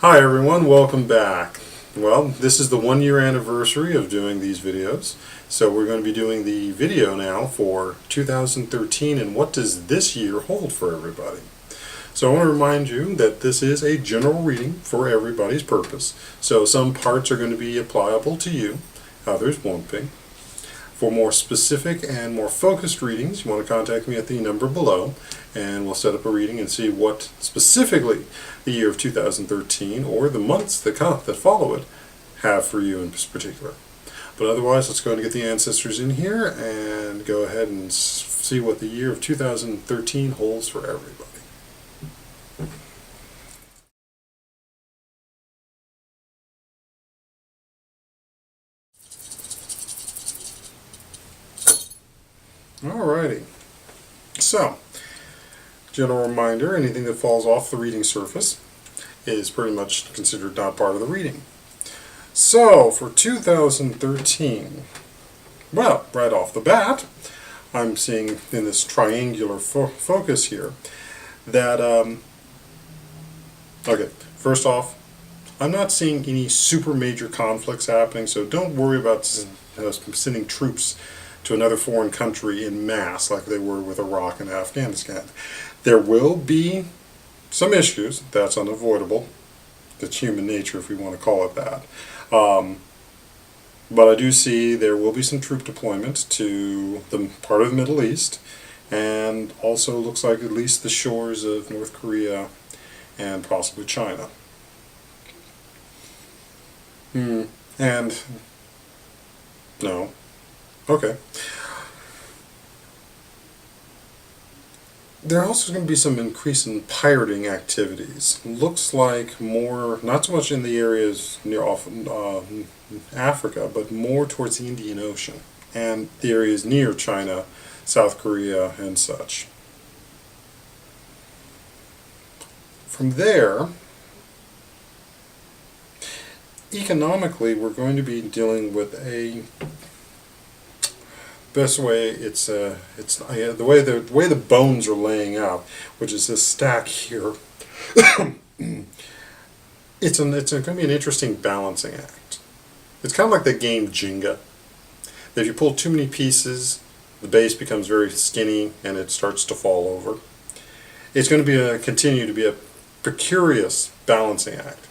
Hi everyone, welcome back. Well, this is the 1 year anniversary of doing these videos. So we're going to be doing the video now for 2013 and what does this year hold for everybody. So I want to remind you that this is a general reading for everybody's purpose. So some parts are going to be applicable to you, others won't be. For more specific and more focused readings, you want to contact me at the number below, and we'll set up a reading and see what specifically the year of 2013 or the months that follow it have for you in particular. But otherwise, let's go ahead and get the ancestors in here and go ahead and see what the year of 2013 holds for everybody. Alrighty, so general reminder, anything that falls off the reading surface is pretty much considered not part of the reading. So for 2013, well, right off the bat, I'm seeing in this triangular focus here that, okay, first off, I'm not seeing any super major conflicts happening, so don't worry about sending troops to another foreign country in mass like they were with Iraq and Afghanistan. There will be some issues, that's unavoidable. That's human nature, if we want to call it that. But I do see there will be some troop deployment to the part of the Middle East, and also looks like at least the shores of North Korea and possibly China. And no. Okay. There also going to be some increase in pirating activities. Looks like more, not so much in the areas near Africa, but more towards the Indian Ocean and the areas near China, South Korea, and such. From there, economically, we're going to be dealing with a best way the way the bones are laying out, which is this stack here. it's going to be an interesting balancing act. It's kind of like the game Jenga. If you pull too many pieces, the base becomes very skinny and it starts to fall over. It's going to be continue to be a precarious balancing act.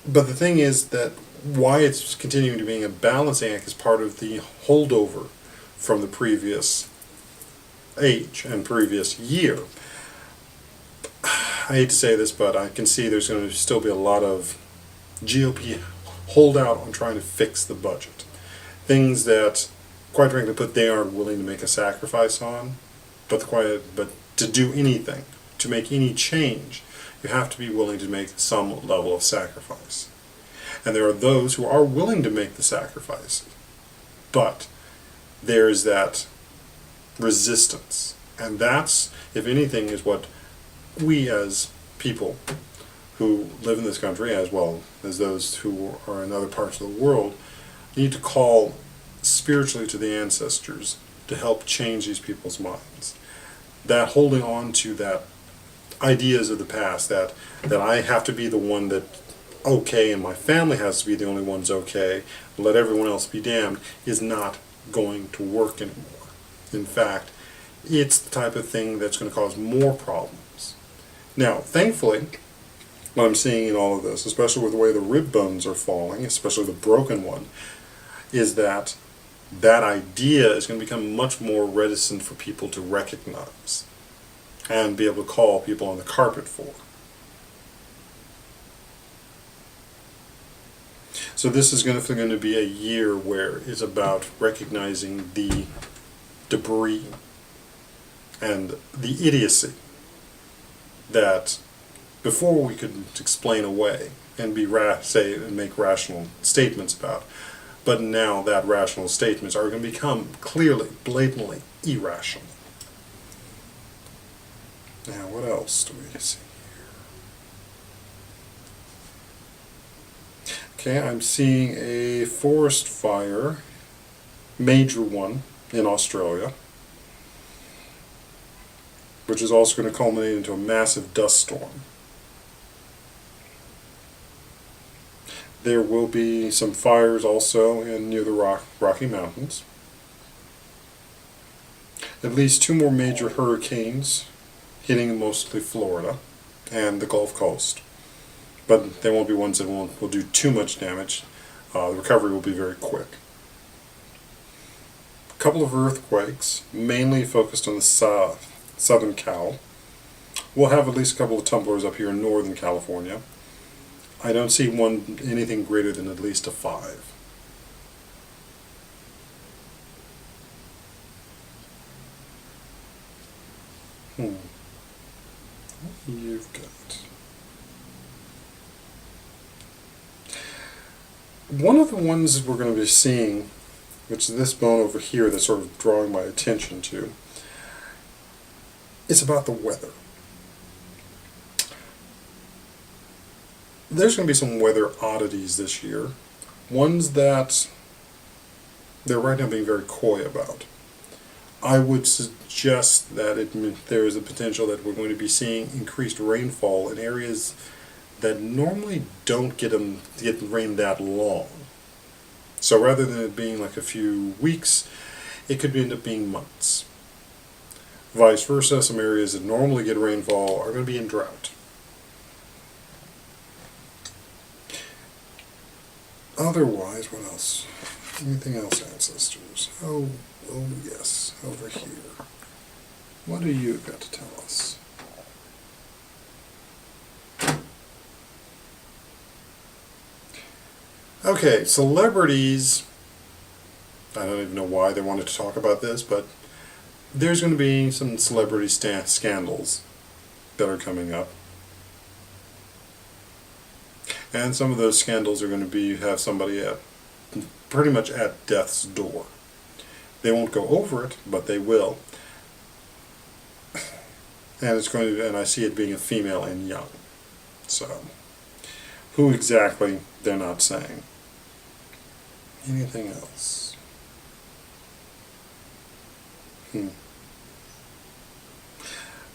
But the thing is that why it's continuing to be a balancing act is part of the holdover from the previous age and previous year. I hate to say this, but I can see there's going to still be a lot of GOP holdout on trying to fix the budget. Things that, quite frankly, they aren't willing to make a sacrifice on, but to do anything, to make any change, you have to be willing to make some level of sacrifice. And there are those who are willing to make the sacrifice, but there's that resistance, and that's, if anything, is what we as people who live in this country, as well as those who are in other parts of the world, need to call spiritually to the ancestors to help change these people's minds. That holding on to that ideas of the past, that I have to be the one that okay and my family has to be the only ones okay, let everyone else be damned, is not going to work anymore. In fact, it's the type of thing that's going to cause more problems. Now, thankfully, what I'm seeing in all of this, especially with the way the rib bones are falling, especially the broken one, is that idea is going to become much more reticent for people to recognize and be able to call people on the carpet for. So this is going to be a year where it's about recognizing the debris and the idiocy that before we could explain away and make rational statements about, but now that rational statements are going to become clearly, blatantly irrational. Now, what else do we see? Okay, I'm seeing a forest fire, major one, in Australia, which is also going to culminate into a massive dust storm. There will be some fires also near the Rocky Mountains. At least 2 more major hurricanes hitting mostly Florida and the Gulf Coast. But they won't be ones that will do too much damage. The recovery will be very quick. A couple of earthquakes, mainly focused on the southern Cal. We'll have at least a couple of tumblers up here in northern California. I don't see anything greater than at least a 5. What you've got. One of the ones we're going to be seeing, which is this bone over here that's sort of drawing my attention to, is about the weather. There's going to be some weather oddities this year, ones that they're right now being very coy about. I would suggest that there is a potential that we're going to be seeing increased rainfall in areas that normally don't get rain that long. So rather than it being like a few weeks, it could end up being months. Vice versa, some areas that normally get rainfall are going to be in drought. Otherwise, what else? Anything else, ancestors? Oh yes, over here. What do you got to tell us? Okay, celebrities. I don't even know why they wanted to talk about this, but there's going to be some celebrity scandals that are coming up. And some of those scandals are going to have somebody pretty much at death's door. They won't go over it, but they will. And I see it being a female and young. So, who exactly, they're not saying. Anything else? The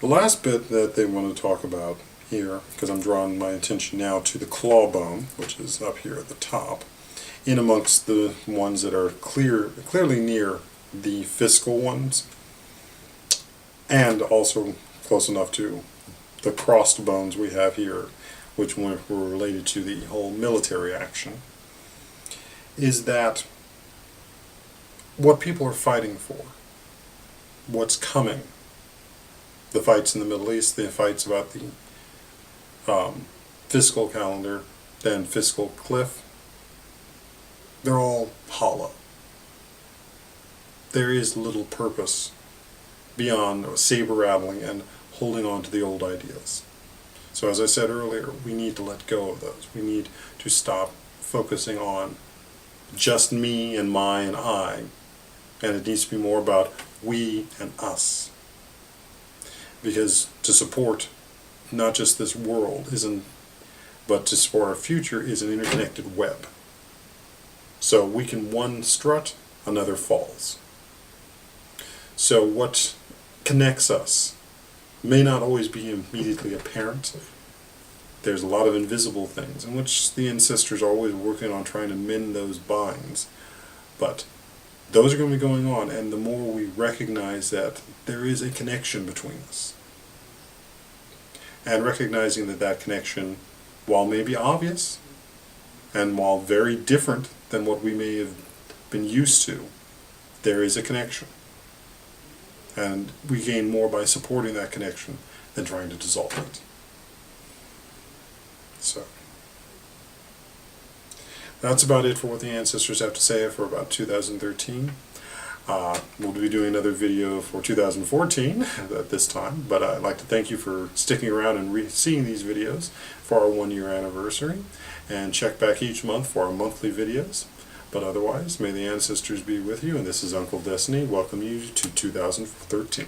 last bit that they want to talk about here, because I'm drawing my attention now to the claw bone, which is up here at the top, in amongst the ones that are clearly near the fiscal ones, and also close enough to the crossed bones we have here, which were related to the whole military action, is that what people are fighting for, what's coming, the fights in the Middle East, the fights about the fiscal calendar, then fiscal cliff, they're all hollow. There is little purpose beyond saber rattling and holding on to the old ideas. So as I said earlier, we need to let go of those. We need to stop focusing on just me and my and I, and it needs to be more about we and us. Because to support not just this world but to support our future is an interconnected web. So we can one strut, another falls. So what connects us may not always be immediately apparent. There's a lot of invisible things in which the ancestors are always working on trying to mend those binds. But those are going to be going on, and the more we recognize that there is a connection between us, and recognizing that connection, while maybe obvious, and while very different than what we may have been used to, there is a connection. And we gain more by supporting that connection than trying to dissolve it. So, that's about it for what the ancestors have to say for about 2013. We'll be doing another video for 2014 at this time, but I'd like to thank you for sticking around and seeing these videos for our 1-year anniversary, and check back each month for our monthly videos. But otherwise, may the ancestors be with you, and this is Uncle Destiny. Welcome you to 2013.